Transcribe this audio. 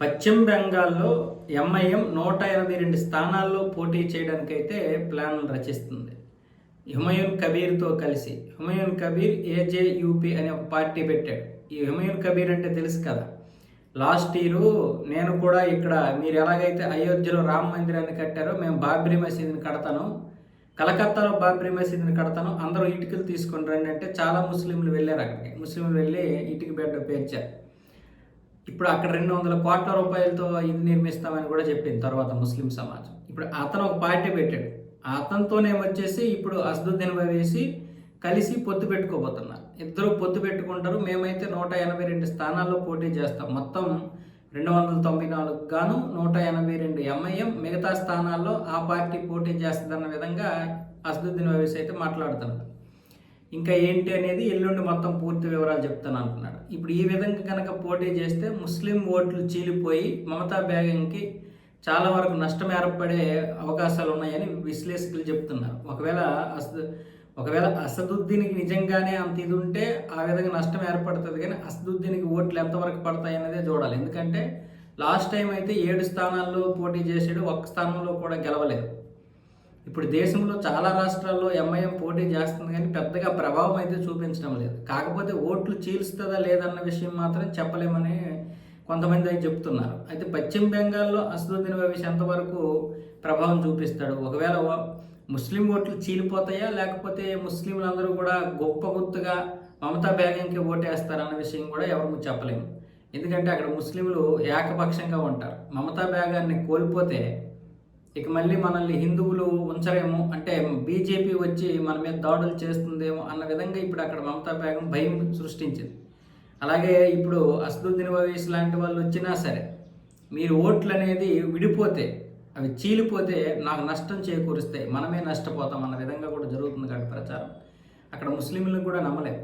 పశ్చిమ బెంగాల్లో ఎంఐఎం 182 స్థానాల్లో పోటీ చేయడానికైతే ప్లాన్లు రచిస్తుంది. హుమయూన్ కబీర్తో కలిసి. హుమయూన్ కబీర్ ఏజేయూపీ అనే ఒక పార్టీ పెట్టాడు. ఈ హుమయూన్ కబీర్ అంటే తెలుసు కదా, లాస్ట్ ఇయర్ నేను కూడా ఇక్కడ మీరు ఎలాగైతే అయోధ్యలో రామ మందిరాన్ని కట్టారో మేము బాబ్రీ మసీదుని కడతాను, కలకత్తాలో బాబ్రీ మసీదుని కడతాను, అందరూ ఇటుకలు తీసుకొని రండి అంటే చాలా ముస్లింలు వెళ్ళారు. అక్కడికి ముస్లింలు వెళ్ళి ఇటుక బెడ్డ పేర్చారు. ఇప్పుడు అక్కడ 200 కోట్ల రూపాయలతో ఇది నిర్మిస్తామని కూడా చెప్పింది తర్వాత ముస్లిం సమాజం. ఇప్పుడు అతను ఒక పార్టీ పెట్టాడు. అతనితోనేమొచ్చేసి ఇప్పుడు అసదుద్దీన్ ఓవైసీ కలిసి పొత్తు పెట్టుకోబోతున్నారు. ఇద్దరు పొత్తు పెట్టుకుంటారు. మేమైతే 182 స్థానాల్లో పోటీ చేస్తాం. మొత్తం 294 గాను 182 ఎంఐఎం, మిగతా స్థానాల్లో ఆ పార్టీ పోటీ చేస్తుందన్న విధంగా అసదుద్దీన్ ఓవైసీ అయితే మాట్లాడుతున్నాడు. ఇంకా ఏంటి అనేది ఎల్లుండి మొత్తం పూర్తి వివరాలు చెప్తాను అంటున్నాడు. ఇప్పుడు ఈ విధంగా కనుక పోటీ చేస్తే ముస్లిం ఓట్లు చీలిపోయి మమతా బేగంకి చాలా వరకు నష్టం ఏర్పడే అవకాశాలు ఉన్నాయని విశ్లేషకులు చెప్తున్నారు. ఒకవేళ అసదుద్దీన్కి నిజంగానే అంత ఇది ఉంటే ఆ విధంగా నష్టం ఏర్పడుతుంది, కానీ అసదుద్దీన్కి ఓట్లు ఎంతవరకు పడతాయి అన్నదే చూడాలి. ఎందుకంటే లాస్ట్ టైం అయితే 7 స్థానాల్లో పోటీ చేసాడు, ఒక్క స్థానంలో కూడా గెలవలేదు. ఇప్పుడు దేశంలో చాలా రాష్ట్రాల్లో ఎంఐఎం పోటీ చేస్తుంది, కానీ పెద్దగా ప్రభావం అయితే చూపించడం లేదు. కాకపోతే ఓట్లు చీల్స్తుందా లేదన్న విషయం మాత్రం చెప్పలేమని కొంతమంది అయితే చెప్తున్నారు. అయితే పశ్చిమ బెంగాల్లో అసదుద్దీన్ ఓవైసీ ఎంతవరకు ప్రభావం చూపిస్తాడు, ఒకవేళ ముస్లిం ఓట్లు చీలిపోతాయా లేకపోతే ముస్లింలందరూ కూడా గొప్ప గుర్తుగా మమతా బేగంకి ఓటేస్తారన్న విషయం కూడా ఎవరు చెప్పలేము. ఎందుకంటే అక్కడ ముస్లింలు ఏకపక్షంగా ఉంటారు. మమతా బేగాన్ని కోల్పోతే ఇక మళ్ళీ మనల్ని హిందువులు ఉంచరేమో, అంటే బీజేపీ వచ్చి మన మీద దాడులు చేస్తుందేమో అన్న విధంగా ఇప్పుడు అక్కడ మమతా బేగం భయం సృష్టించింది. అలాగే ఇప్పుడు అసదుద్దీన్ ఓవైసీ లాంటి వాళ్ళు వచ్చినా సరే మీరు ఓట్లు అనేది విడిపోతే, అవి చీలిపోతే నాకు నష్టం చేకూరుస్తాయి, మనమే నష్టపోతాం అన్న విధంగా కూడా జరుగుతుంది కాబట్టి ప్రచారం అక్కడ ముస్లింలకు కూడా నమ్మలేదు.